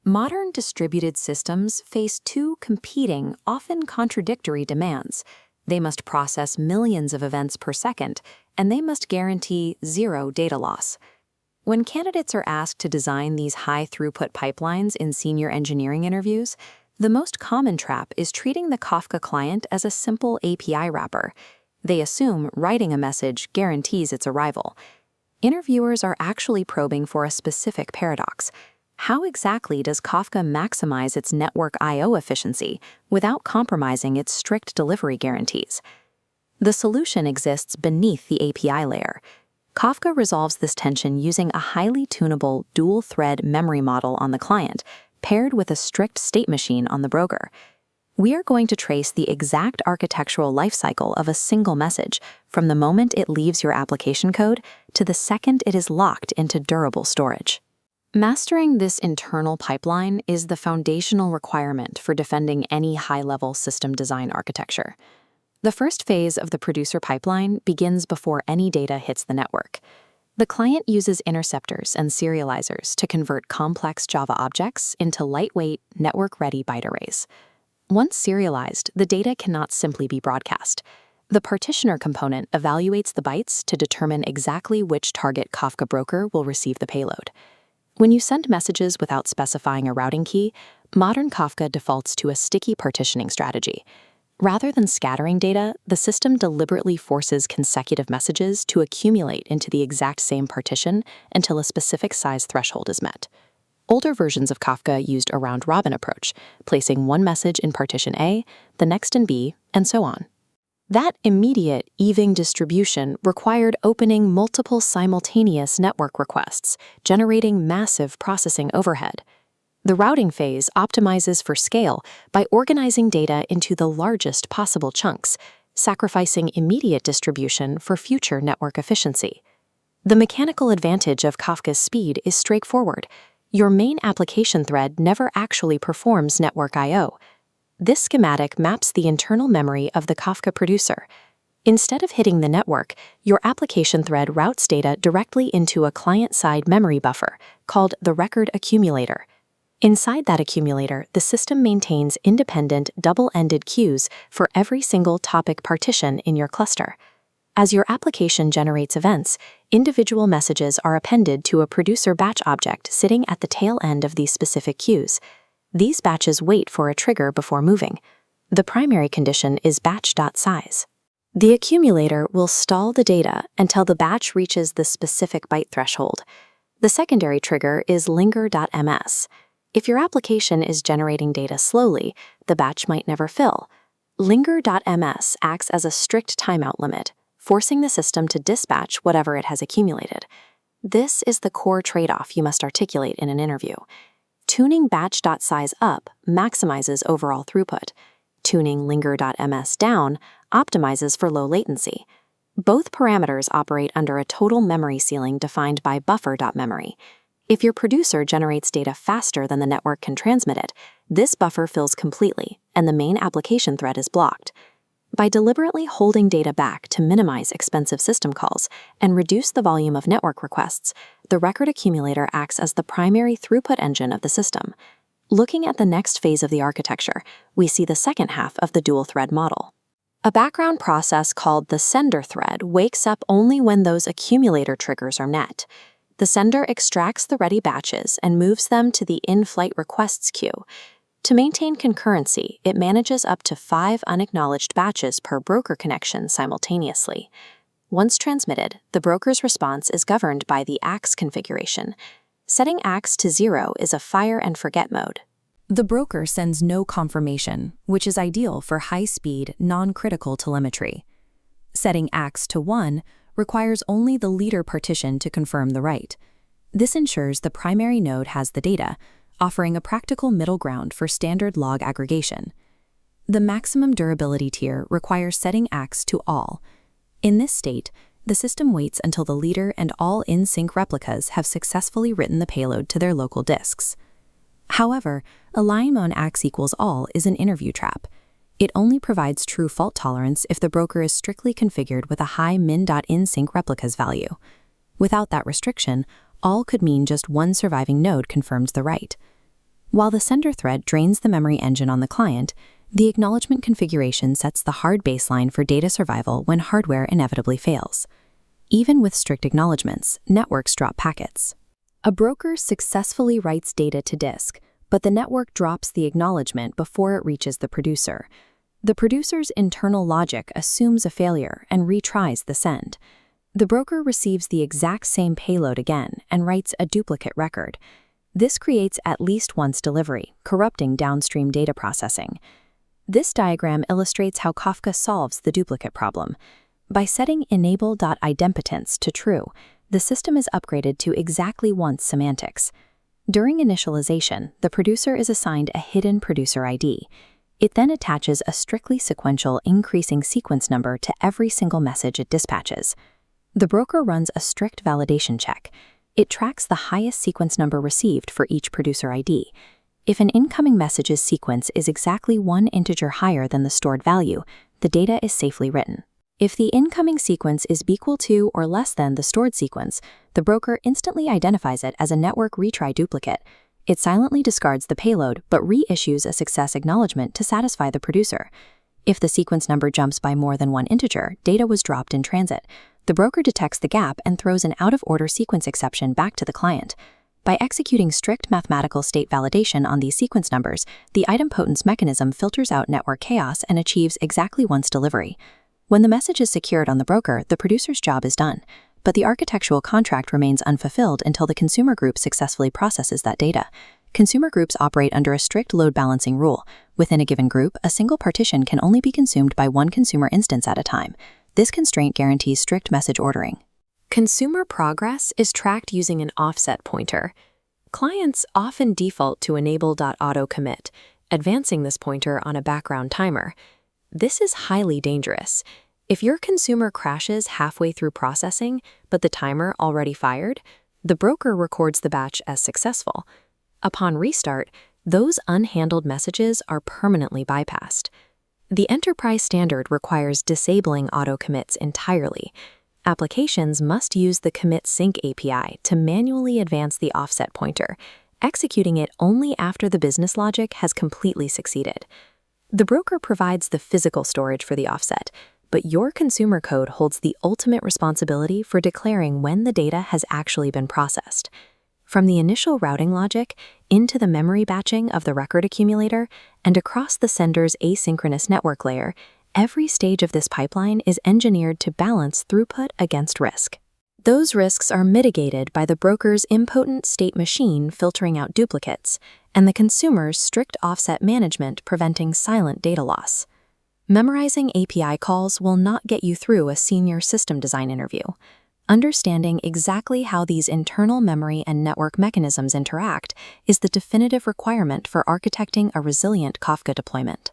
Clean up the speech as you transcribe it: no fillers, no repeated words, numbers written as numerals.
Modern distributed systems face two competing, often contradictory demands. They must process millions of events per second, and they must guarantee zero data loss. When candidates are asked to design these high-throughput pipelines in senior engineering interviews, the most common trap is treating the Kafka client as a simple API wrapper. They assume writing a message guarantees its arrival. Interviewers are actually probing for a specific paradox. How exactly does Kafka maximize its network I/O efficiency without compromising its strict delivery guarantees? The solution exists beneath the API layer. Kafka resolves this tension using a highly tunable dual-thread memory model on the client, paired with a strict state machine on the broker. We are going to trace the exact architectural lifecycle of a single message from the moment it leaves your application code to the second it is locked into durable storage. Mastering this internal pipeline is the foundational requirement for defending any high-level system design architecture. The first phase of the producer pipeline begins before any data hits the network. The client uses interceptors and serializers to convert complex Java objects into lightweight, network-ready byte arrays. Once serialized, the data cannot simply be broadcast. The partitioner component evaluates the bytes to determine exactly which target Kafka broker will receive the payload. When you send messages without specifying a routing key, modern Kafka defaults to a sticky partitioning strategy. Rather than scattering data, the system deliberately forces consecutive messages to accumulate into the exact same partition until a specific size threshold is met. Older versions of Kafka used a round-robin approach, placing one message in partition A, the next in B, and so on. That immediate, even distribution required opening multiple simultaneous network requests, generating massive processing overhead. The routing phase optimizes for scale by organizing data into the largest possible chunks, sacrificing immediate distribution for future network efficiency. The mechanical advantage of Kafka's speed is straightforward. Your main application thread never actually performs network I/O. This schematic maps the internal memory of the Kafka producer. Instead of hitting the network, your application thread routes data directly into a client-side memory buffer called the record accumulator. Inside that accumulator, the system maintains independent double-ended queues for every single topic partition in your cluster. As your application generates events, individual messages are appended to a producer batch object sitting at the tail end of these specific queues. These batches wait for a trigger before moving. The primary condition is batch.size. The accumulator will stall the data until the batch reaches the specific byte threshold. The secondary trigger is linger.ms. If your application is generating data slowly, the batch might never fill. Linger.ms acts as a strict timeout limit, forcing the system to dispatch whatever it has accumulated. This is the core trade-off you must articulate in an interview. Tuning batch.size up maximizes overall throughput. Tuning linger.ms down optimizes for low latency. Both parameters operate under a total memory ceiling defined by buffer.memory. If your producer generates data faster than the network can transmit it, this buffer fills completely, and the main application thread is blocked. By deliberately holding data back to minimize expensive system calls and reduce the volume of network requests, the record accumulator acts as the primary throughput engine of the system. Looking at the next phase of the architecture, we see the second half of the dual-thread model. A background process called the sender thread wakes up only when those accumulator triggers are met. The sender extracts the ready batches and moves them to the in-flight requests queue. To maintain concurrency, it manages up to 5 unacknowledged batches per broker connection simultaneously. Once transmitted, the broker's response is governed by the AX configuration. Setting AX to 0 is a fire and forget mode. The broker sends no confirmation, which is ideal for high-speed, non-critical telemetry. Setting AX to 1 requires only the leader partition to confirm the write. This ensures the primary node has the data, offering a practical middle ground for standard log aggregation. The maximum durability tier requires setting AX to all. In this state, the system waits until the leader and all in-sync replicas have successfully written the payload to their local disks. However, align on AX equals all is an interview trap. It only provides true fault tolerance if the broker is strictly configured with a high min.insync replicas value. Without that restriction, all could mean just one surviving node confirmed the write. While the sender thread drains the memory engine on the client, the acknowledgement configuration sets the hard baseline for data survival when hardware inevitably fails. Even with strict acknowledgements, networks drop packets. A broker successfully writes data to disk, but the network drops the acknowledgement before it reaches the producer. The producer's internal logic assumes a failure and retries the send. The broker receives the exact same payload again and writes a duplicate record. This creates at least once delivery, corrupting downstream data processing. This diagram illustrates how Kafka solves the duplicate problem. By setting enable.idempotence to true, the system is upgraded to exactly once semantics. During initialization, the producer is assigned a hidden producer ID. It then attaches a strictly sequential increasing sequence number to every single message it dispatches. The broker runs a strict validation check. It tracks the highest sequence number received for each producer ID. If an incoming message's sequence is exactly one integer higher than the stored value, the data is safely written. If the incoming sequence is equal to or less than the stored sequence, the broker instantly identifies it as a network retry duplicate. It silently discards the payload but reissues a success acknowledgement to satisfy the producer. If the sequence number jumps by more than one integer, data was dropped in transit. The broker detects the gap and throws an out-of-order sequence exception back to the client. By executing strict mathematical state validation on these sequence numbers, the idempotence mechanism filters out network chaos and achieves exactly once delivery. When the message is secured on the broker, the producer's job is done, but the architectural contract remains unfulfilled until the consumer group successfully processes that data. Consumer groups operate under a strict load balancing rule. Within a given group, a single partition can only be consumed by one consumer instance at a time. This constraint guarantees strict message ordering. Consumer progress is tracked using an offset pointer. Clients often default to enable.autocommit, advancing this pointer on a background timer. This is highly dangerous. If your consumer crashes halfway through processing, but the timer already fired, the broker records the batch as successful. Upon restart, those unhandled messages are permanently bypassed. The enterprise standard requires disabling auto-commits entirely. Applications must use the commit sync API to manually advance the offset pointer, executing it only after the business logic has completely succeeded. The broker provides the physical storage for the offset, but your consumer code holds the ultimate responsibility for declaring when the data has actually been processed. From the initial routing logic into the memory batching of the record accumulator and across the sender's asynchronous network layer, every stage of this pipeline is engineered to balance throughput against risk. Those risks are mitigated by the broker's impotent state machine filtering out duplicates and the consumer's strict offset management preventing silent data loss. Memorizing API calls will not get you through a senior system design interview. Understanding exactly how these internal memory and network mechanisms interact is the definitive requirement for architecting a resilient Kafka deployment.